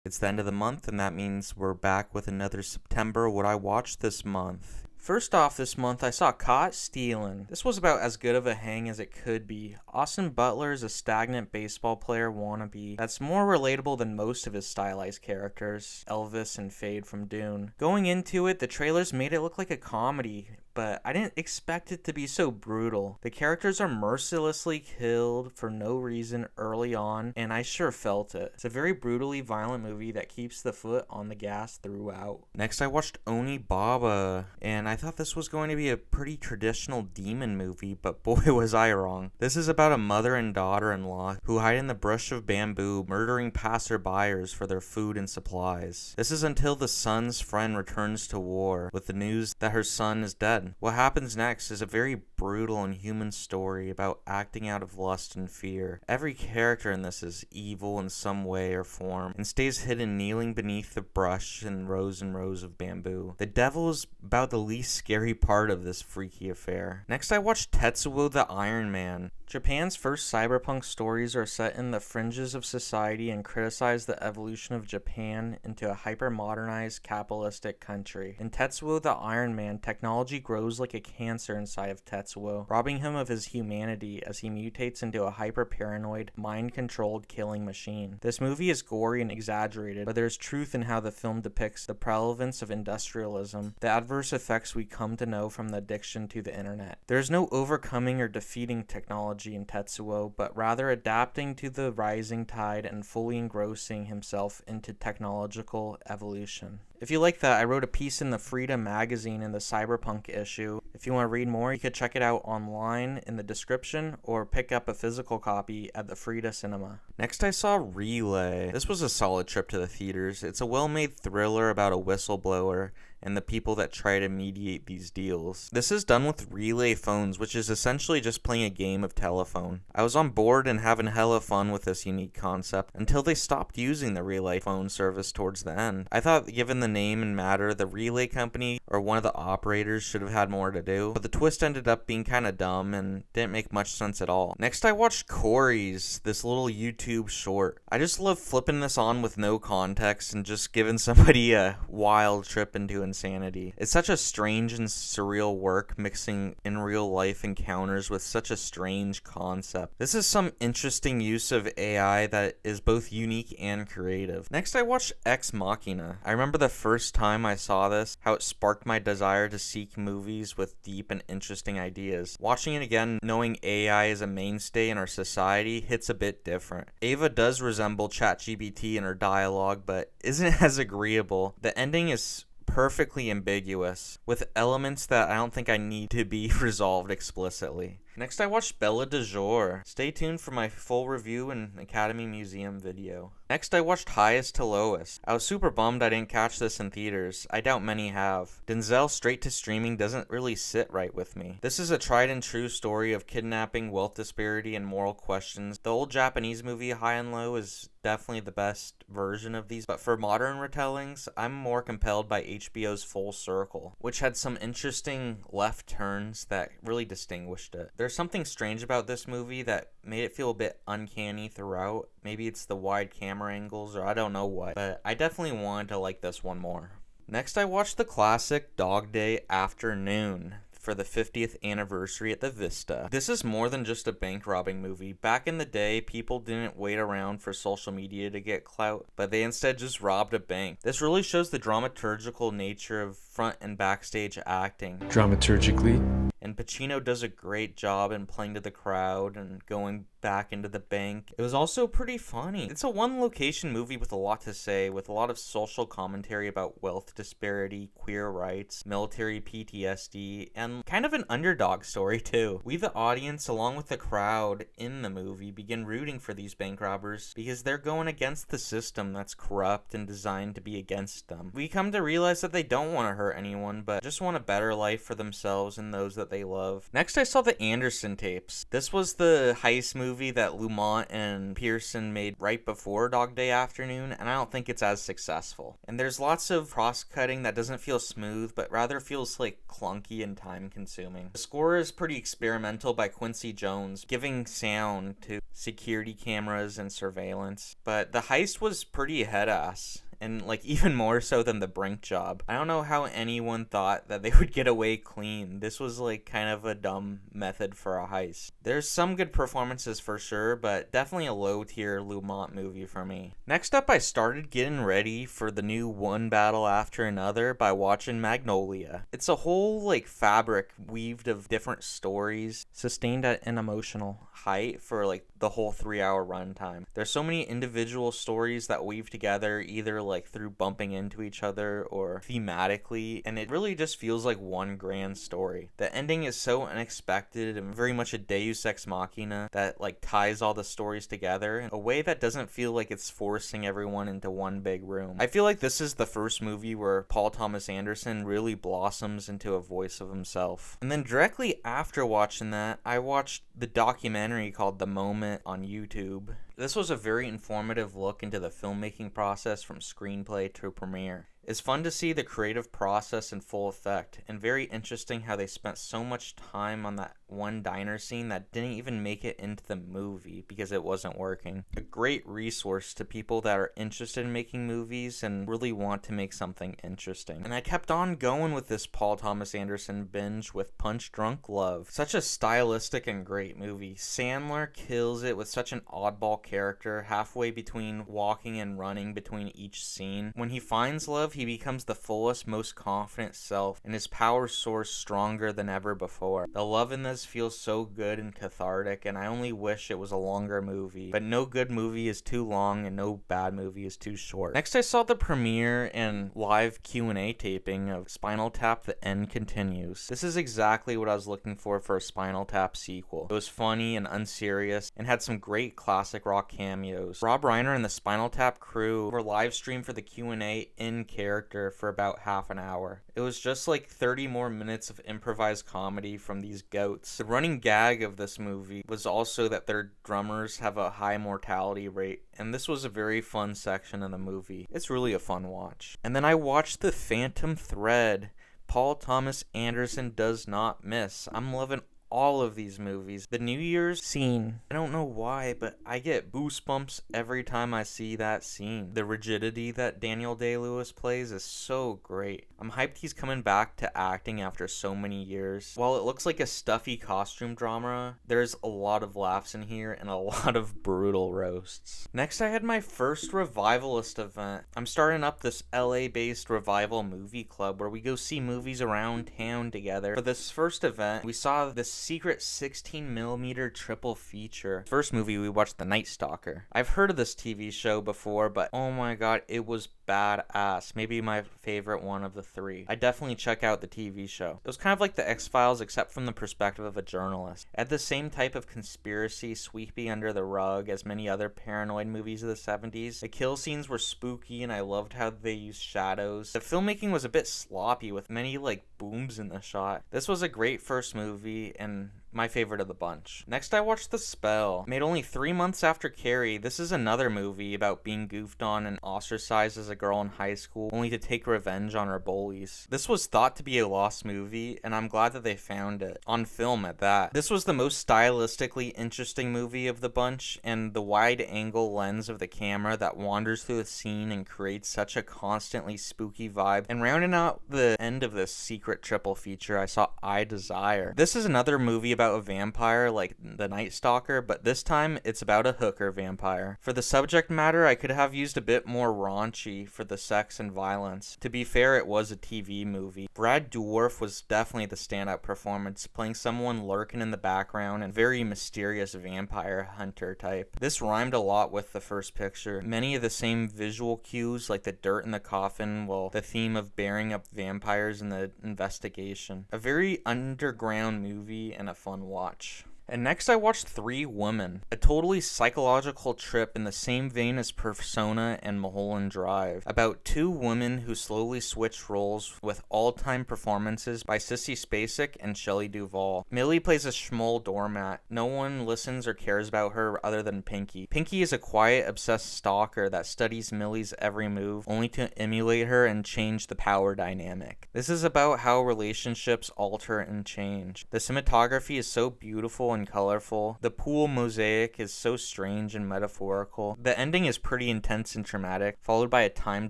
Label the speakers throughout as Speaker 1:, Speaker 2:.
Speaker 1: It's the end of the month, and that means we're back with another September What I Watched This Month. First off, this month I saw Caught Stealin'. This was about as good of a hang as it could be. Austin Butler is a stagnant baseball player wannabe that's more relatable than most of his stylized characters, Elvis and Fade from Dune. Going into it, the trailers made it look like a comedy, but I didn't expect it to be so brutal. The characters are mercilessly killed for no reason early on, and I sure felt it. It's a very brutally violent movie that keeps the foot on the gas throughout. Next, I watched Onibaba, and I thought this was going to be a pretty traditional demon movie, but boy was I wrong. This is about a mother and daughter-in-law who hide in the brush of bamboo, murdering passerbyers for their food and supplies. This is until the son's friend returns to war with the news that her son is dead. What happens next is a very brutal and human story about acting out of lust and fear. Every character in this is evil in some way or form and stays hidden kneeling beneath the brush and rows of bamboo. The devil is about the least scary part of this freaky affair. Next, I watched Tetsuo the Iron Man. Japan's first cyberpunk stories are set in the fringes of society and criticize the evolution of Japan into a hyper-modernized capitalistic country. In Tetsuo the Iron Man, technology grows like a cancer inside of Tetsuo, robbing him of his humanity as he mutates into a hyper-paranoid, mind-controlled killing machine. This movie is gory and exaggerated, but there's truth in how the film depicts the prevalence of industrialism, the adverse effects we come to know from the addiction to the internet. There's no overcoming or defeating technology in Tetsuo, but rather adapting to the rising tide and fully engrossing himself into technological evolution. If you like that, I wrote a piece in the Freedom magazine in the Cyberpunk issue. If you want to read more, you could check it out online in the description or pick up a physical copy at the Frida Cinema. Next, I saw Relay. This was a solid trip to the theaters. It's a well-made thriller about a whistleblower and the people that try to mediate these deals. This is done with Relay phones, which is essentially just playing a game of telephone. I was on board and having hella fun with this unique concept until they stopped using the Relay phone service towards the end. I thought, given the name and matter, the Relay company or one of the operators should have had more to do, but the twist ended up being kind of dumb and didn't make much sense at all. Next, I watched Corey's, this little YouTube short. I just love flipping this on with no context and just giving somebody a wild trip into insanity. It's such a strange and surreal work, mixing in real life encounters with such a strange concept. This is some interesting use of AI that is both unique and creative. Next, I watched Ex Machina. I remember the first time I saw this, how it sparked my desire to seek movies with deep and interesting ideas. Watching it again, knowing AI is a mainstay in our society, hits a bit different. Ava does resemble ChatGPT in her dialogue, but isn't as agreeable. The ending is perfectly ambiguous, with elements that I don't think I need to be resolved explicitly. Next, I watched Bella de Jour. Stay tuned for my full review and Academy Museum video. Next, I watched Highest to Lowest. I was super bummed I didn't catch this in theaters. I doubt many have. Denzel straight to streaming doesn't really sit right with me. This is a tried and true story of kidnapping, wealth disparity, and moral questions. The old Japanese movie High and Low is definitely the best version of these, but for modern retellings, I'm more compelled by HBO's Full Circle, which had some interesting left turns that really distinguished it. There's something strange about this movie that made it feel a bit uncanny throughout. Maybe it's the wide camera angles, or I don't know what, but I definitely wanted to like this one more. Next, I watched the classic Dog Day Afternoon for the 50th anniversary at the Vista. This is more than just a bank robbing movie. Back in the day, people didn't wait around for social media to get clout, but they instead just robbed a bank. This really shows the dramaturgical nature of front and backstage acting.
Speaker 2: Dramaturgically.
Speaker 1: And Pacino does a great job in playing to the crowd and going back into the bank. It was also pretty funny. It's a one-location movie with a lot to say, with a lot of social commentary about wealth disparity, queer rights, military PTSD, and kind of an underdog story too. We, the audience, along with the crowd in the movie, begin rooting for these bank robbers because they're going against the system that's corrupt and designed to be against them. We come to realize that they don't want to hurt anyone, but just want a better life for themselves and those that that they love. Next, I saw the Anderson Tapes. This was the heist movie that Lumont and Pearson made right before Dog Day Afternoon, and I don't think it's as successful. And there's lots of cross-cutting that doesn't feel smooth, but rather feels like clunky and time-consuming. The score is pretty experimental by Quincy Jones, giving sound to security cameras and surveillance. But the heist was pretty head-ass. And like even more so than the Brink job. I don't know how anyone thought that they would get away clean. This was like kind of a dumb method for a heist. There's some good performances for sure, but definitely a low tier Lumont movie for me. Next up, I started getting ready for the new One Battle After Another by watching Magnolia. It's a whole like fabric weaved of different stories, sustained at an emotional height for like the whole 3-hour runtime. There's so many individual stories that weave together, either like through bumping into each other or thematically, and it really just feels like one grand story. The ending is so unexpected and very much a deus ex machina that like ties all the stories together in a way that doesn't feel like it's forcing everyone into one big room. I feel like this is the first movie where Paul Thomas Anderson really blossoms into a voice of himself. And then directly after watching that, I watched the documentary called The Moment on YouTube. This was a very informative look into the filmmaking process from screenplay to premiere. It's fun to see the creative process in full effect, and very interesting how they spent so much time on that one diner scene that didn't even make it into the movie because it wasn't working. A great resource to people that are interested in making movies and really want to make something interesting. And I kept on going with this Paul Thomas Anderson binge with Punch Drunk Love. Such a stylistic and great movie. Sandler kills it with such an oddball character, halfway between walking and running between each scene. When he finds love, he becomes the fullest, most confident self, and his power soars stronger than ever before. The love in this feels so good and cathartic, and I only wish it was a longer movie. But no good movie is too long, and no bad movie is too short. Next, I saw the premiere and live Q&A taping of Spinal Tap: The End Continues. This is exactly what I was looking for a Spinal Tap sequel. It was funny and unserious, and had some great classic rock cameos. Rob Reiner and the Spinal Tap crew were live streamed for the Q&A in character for about half an hour. It was just like 30 more minutes of improvised comedy from these goats. The running gag of this movie was also that their drummers have a high mortality rate, and this was a very fun section of the movie. It's really a fun watch. And then I watched The Phantom Thread. Paul Thomas Anderson does not miss. I'm loving all of these movies. The New Year's scene, I don't know why, but I get goosebumps every time I see that scene. The rigidity that Daniel Day-Lewis plays is so great. I'm hyped he's coming back to acting after so many years. While it looks like a stuffy costume drama, there's a lot of laughs in here and a lot of brutal roasts. Next, I had my first Revivalist event. I'm starting up this LA-based Revival movie club where we go see movies around town together. For this first event, we saw this secret 16mm triple feature. First movie we watched, The Night Stalker. I've heard of this TV show before, but oh my god, it was badass. Maybe my favorite one of the three. I definitely check out the TV show. It was kind of like the X-Files except from the perspective of a journalist. It had the same type of conspiracy sweeping under the rug as many other paranoid movies of the 70s. The kill scenes were spooky and I loved how they used shadows. The filmmaking was a bit sloppy with many like booms in the shot. This was a great first movie and my favorite of the bunch. Next, I watched The Spell. Made only 3 months after Carrie, this is another movie about being goofed on and ostracized as a girl in high school, only to take revenge on her bullies. This was thought to be a lost movie, and I'm glad that they found it. On film at that. This was the most stylistically interesting movie of the bunch, and the wide-angle lens of the camera that wanders through the scene and creates such a constantly spooky vibe. And rounding out the end of this secret triple feature, I saw I Desire. This is another movie about a vampire like The Night Stalker, but this time it's about a hooker vampire. For the subject matter, I could have used a bit more raunchy for the sex and violence. To be fair, it was a TV movie. Brad Dourif was definitely the standout performance, playing someone lurking in the background and very mysterious vampire hunter type. This rhymed a lot with the first picture. Many of the same visual cues like the dirt in the coffin, well, the theme of bearing up vampires in the investigation. A very underground movie and a fun watch. And next I watched Three Women, a totally psychological trip in the same vein as Persona and Mulholland Drive, about two women who slowly switch roles with all-time performances by Sissy Spacek and Shelley Duvall. Millie plays a schmoll doormat. No one listens or cares about her other than Pinky. Pinky is a quiet, obsessed stalker that studies Millie's every move, only to emulate her and change the power dynamic. This is about how relationships alter and change. The cinematography is so beautiful and colorful. The pool mosaic is so strange and metaphorical. The ending is pretty intense and traumatic, followed by a time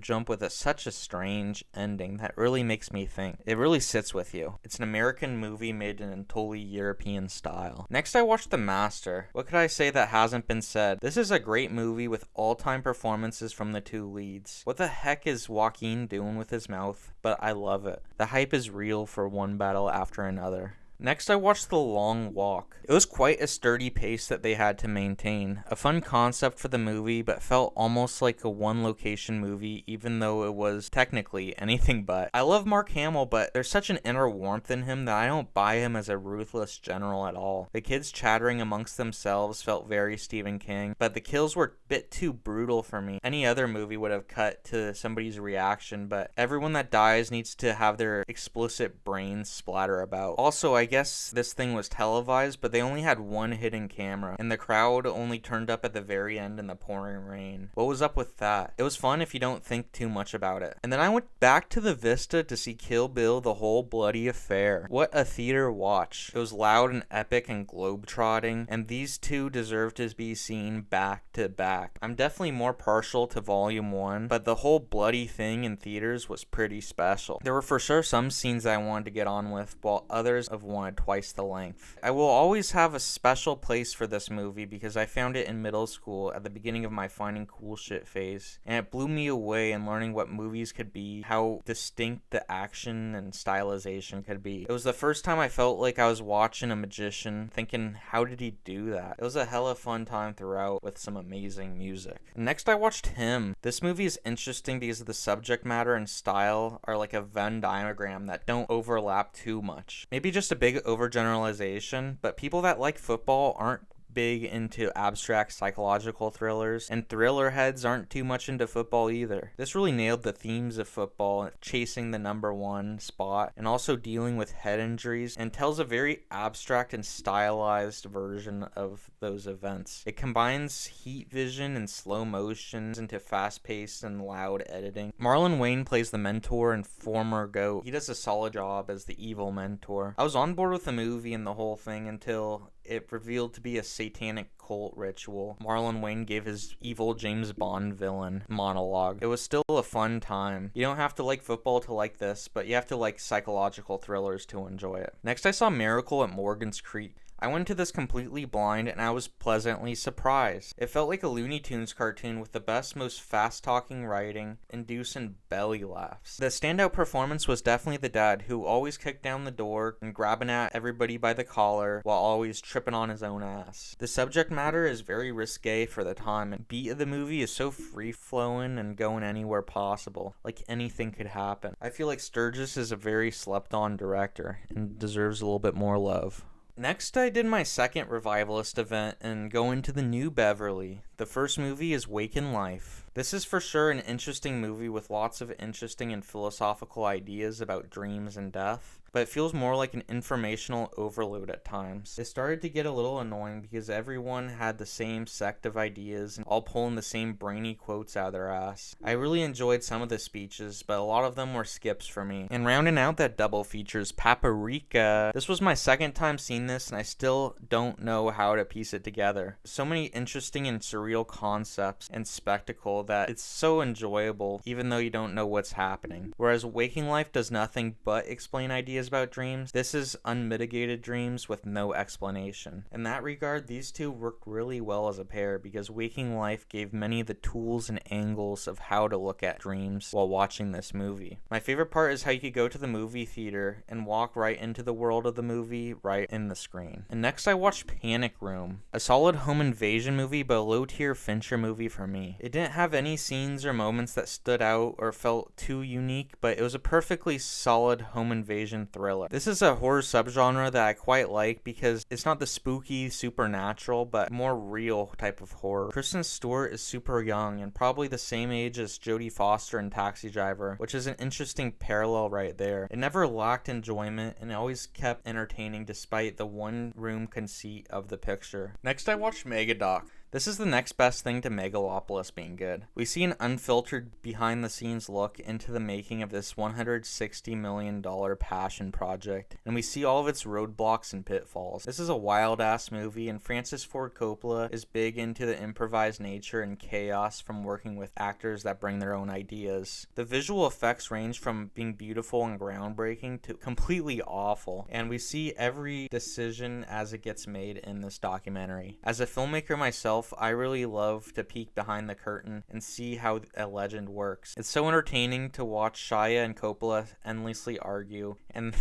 Speaker 1: jump with such a strange ending that really makes me think. It really sits with you. It's an American movie made in a totally European style. Next I watched The Master. What could I say that hasn't been said? This is a great movie with all-time performances from the two leads. What the heck is Joaquin doing with his mouth? But I love it. The hype is real for one battle after another. Next I watched The Long Walk. It was quite a sturdy pace that they had to maintain. A fun concept for the movie, but felt almost like a one-location movie, even though it was technically anything but. I love Mark Hamill, but there's such an inner warmth in him that I don't buy him as a ruthless general at all. The kids chattering amongst themselves felt very Stephen King, but the kills were a bit too brutal for me. Any other movie would have cut to somebody's reaction, but everyone that dies needs to have their explicit brains splatter about. Also, I guess this thing was televised, but they only had one hidden camera, and the crowd only turned up at the very end in the pouring rain. What was up with that? It was fun if you don't think too much about it. And then I went back to the Vista to see Kill Bill: The Whole Bloody Affair. What a theater watch. It was loud and epic and globetrotting, and these two deserve to be seen back to back. I'm definitely more partial to Volume 1, but the whole bloody thing in theaters was pretty special. There were for sure some scenes I wanted to get on with, while others of wanted twice the length. I will always have a special place for this movie because I found it in middle school at the beginning of my finding cool shit phase, and it blew me away in learning what movies could be, how distinct the action and stylization could be. It was the first time I felt like I was watching a magician, thinking, how did he do that? It was a hella fun time throughout with some amazing music. Next I watched Him. This movie is interesting because the subject matter and style are like a Venn diagram that don't overlap too much. Maybe just a big overgeneralization, but people that like football aren't big into abstract psychological thrillers, and thriller heads aren't too much into football either. This really nailed the themes of football, chasing the number one spot, and also dealing with head injuries, and tells a very abstract and stylized version of those events. It combines heat vision and slow motions into fast-paced and loud editing. Marlon Wayne plays the mentor and former GOAT. He does a solid job as the evil mentor. I was on board with the movie and the whole thing until it revealed to be a satanic cult ritual. Marlon Wayne gave his evil James Bond villain monologue. It was still a fun time. You don't have to like football to like this, but you have to like psychological thrillers to enjoy it. Next, I saw Miracle at Morgan's Creek. I went to this completely blind and I was pleasantly surprised. It felt like a Looney Tunes cartoon with the best, most fast-talking writing, inducing belly laughs. The standout performance was definitely the dad, who always kicked down the door and grabbing at everybody by the collar while always tripping on his own ass. The subject matter is very risque for the time, and beat of the movie is so free-flowing and going anywhere possible, like anything could happen. I feel like Sturgis is a very slept-on director and deserves a little bit more love. Next, I did my second revivalist event and go into the New Beverly. The first movie is Waking Life. This is for sure an interesting movie with lots of interesting and philosophical ideas about dreams and death, but it feels more like an informational overload at times. It started to get a little annoying because everyone had the same sect of ideas and all pulling the same brainy quotes out of their ass. I really enjoyed some of the speeches, but a lot of them were skips for me. And rounding out that double features Paprika. This was my second time seeing this and I still don't know how to piece it together. So many interesting and surreal concepts and spectacle that it's so enjoyable even though you don't know what's happening. Whereas Waking Life does nothing but explain ideas about dreams, this is unmitigated dreams with no explanation. In that regard, these two worked really well as a pair because Waking Life gave many of the tools and angles of how to look at dreams while watching this movie. My favorite part is how you could go to the movie theater and walk right into the world of the movie right in the screen. And next I watched Panic Room, a solid home invasion movie but a low tier Fincher movie for me. It didn't have any scenes or moments that stood out or felt too unique, but it was a perfectly solid home invasion thriller. This is a horror subgenre that I quite like because it's not the spooky, supernatural, but more real type of horror. Kristen Stewart is super young and probably the same age as Jodie Foster in Taxi Driver, which is an interesting parallel right there. It never lacked enjoyment and always kept entertaining despite the one-room conceit of the picture. Next, I watched Megadoc. This is the next best thing to Megalopolis being good. We see an unfiltered behind-the-scenes look into the making of this $160 million passion project, and we see all of its roadblocks and pitfalls. This is a wild-ass movie, and Francis Ford Coppola is big into the improvised nature and chaos from working with actors that bring their own ideas. The visual effects range from being beautiful and groundbreaking to completely awful, and we see every decision as it gets made in this documentary. As a filmmaker myself, I really love to peek behind the curtain and see how a legend works. It's so entertaining to watch Shia and Coppola endlessly argue, and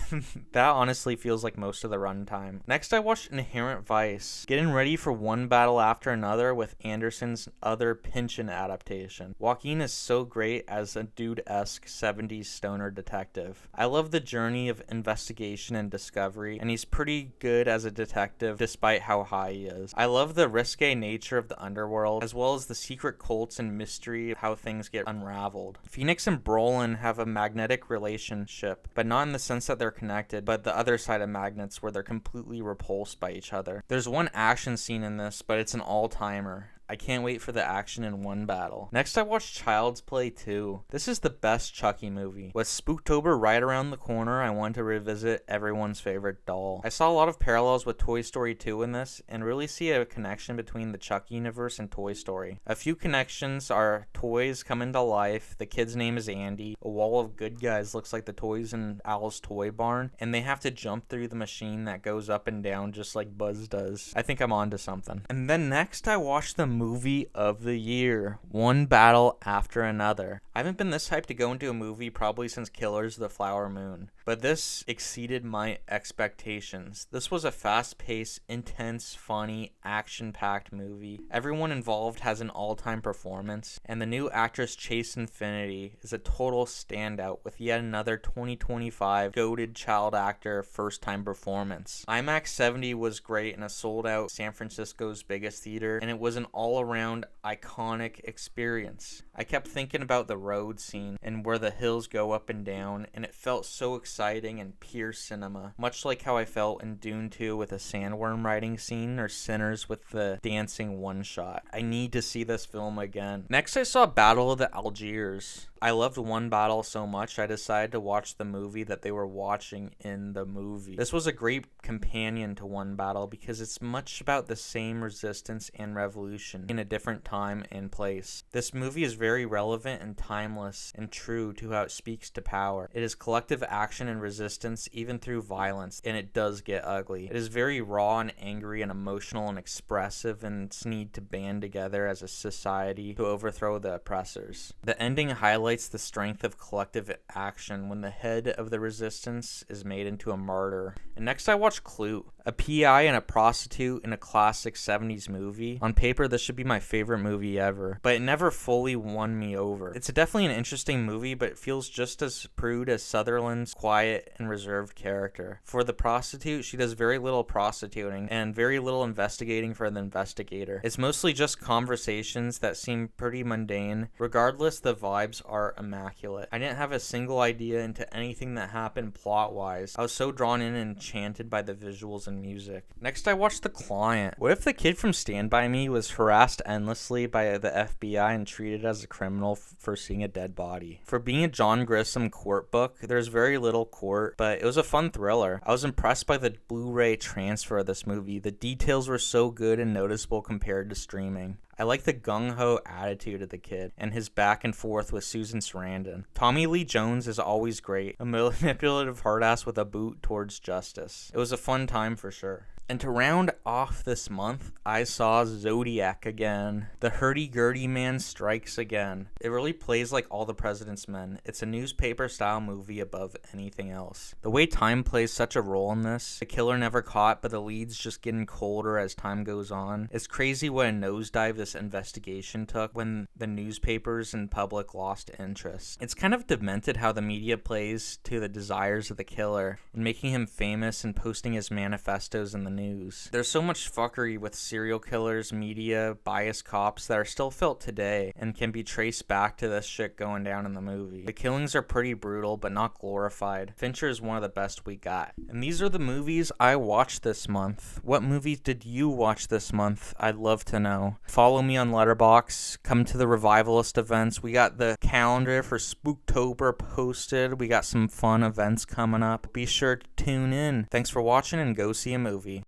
Speaker 1: that honestly feels like most of the runtime. Next, I watched Inherent Vice, getting ready for one battle after another with Anderson's other Pynchon adaptation. Joaquin is so great as a dude-esque 70s stoner detective. I love the journey of investigation and discovery, and he's pretty good as a detective despite how high he is. I love the risque nature of the underworld, as well as the secret cults and mystery of how things get unraveled. Phoenix and Brolin have a magnetic relationship, but not in the sense that they're connected, but the other side of magnets where they're completely repulsed by each other. There's one action scene in this, but it's an all-timer. I can't wait for the action in one battle. Next, I watched Child's Play 2. This is the best Chucky movie. With Spooktober right around the corner, I want to revisit everyone's favorite doll. I saw a lot of parallels with Toy Story 2 in this, and really see a connection between the Chucky universe and Toy Story. A few connections are toys come into life, the kid's name is Andy, a wall of good guys looks like the toys in Al's Toy Barn, and they have to jump through the machine that goes up and down just like Buzz does. I think I'm onto something. And then next, I watched the movie of the year, one battle after another. I haven't been this hyped to go into a movie probably since Killers of the Flower Moon, but this exceeded my expectations. This was a fast-paced, intense, funny, action-packed movie. Everyone involved has an all-time performance, and the new actress Chase Infinity is a total standout with yet another 2025 goated child actor first-time performance. IMAX 70 was great in a sold-out San Francisco's biggest theater, and it was an all-around iconic experience. I kept thinking about the road scene and where the hills go up and down, and it felt so exciting and pure cinema, much like how I felt in Dune 2 with a sandworm riding scene or Sinners with the dancing one-shot. I need to see this film again. Next, I saw Battle of the Algiers. I loved One Battle so much, I decided to watch the movie that they were watching in the movie. This was a great companion to One Battle because it's much about the same resistance and revolution in a different time and place. This movie is very relevant and timeless and true to how it speaks to power. It is collective action and resistance even through violence, and it does get ugly. It is very raw and angry and emotional and expressive, and its need to band together as a society to overthrow the oppressors. The ending highlights the strength of collective action when the head of the resistance is made into a martyr. And next I watched Clute, a PI and a prostitute in a classic 70s movie. On paper, this should be my favorite movie ever, but it never fully won me over. It's definitely an interesting movie, but it feels just as prude as Sutherland's quiet and reserved character. For the prostitute, she does very little prostituting and very little investigating for the investigator. It's mostly just conversations that seem pretty mundane. Regardless, the vibes are immaculate. I didn't have a single idea into anything that happened plot-wise. I was so drawn in and enchanted by the visuals and music. Next, I watched The Client. What if the kid from Stand By Me was harassed endlessly by the FBI and treated as a criminal for seeing a dead body? For being a John Grisham court book, there's very little court, but it was a fun thriller. I was impressed by the Blu-ray transfer of this movie. The details were so good and noticeable compared to streaming. I like the gung-ho attitude of the kid and his back and forth with Susan Sarandon. Tommy Lee Jones is always great, a manipulative hard-ass with a boot towards justice. It was a fun time for sure. And to round off this month, I saw Zodiac again. The hurdy-gurdy man strikes again. It really plays like All the President's Men. It's a newspaper-style movie above anything else. The way time plays such a role in this, the killer never caught, but the leads just getting colder as time goes on. It's crazy what a nosedive this investigation took when the newspapers and public lost interest. It's kind of demented how the media plays to the desires of the killer and making him famous and posting his manifestos in the news. There's so much fuckery with serial killers, media, biased cops that are still felt today and can be traced back to this shit going down in the movie. The killings are pretty brutal but not glorified. Fincher is one of the best we got. And these are the movies I watched this month. What movies did you watch this month? I'd love to know. Follow me on Letterboxd. Come to the Revivalist events. We got the calendar for Spooktober posted. We got some fun events coming up. Be sure to tune in. Thanks for watching and go see a movie.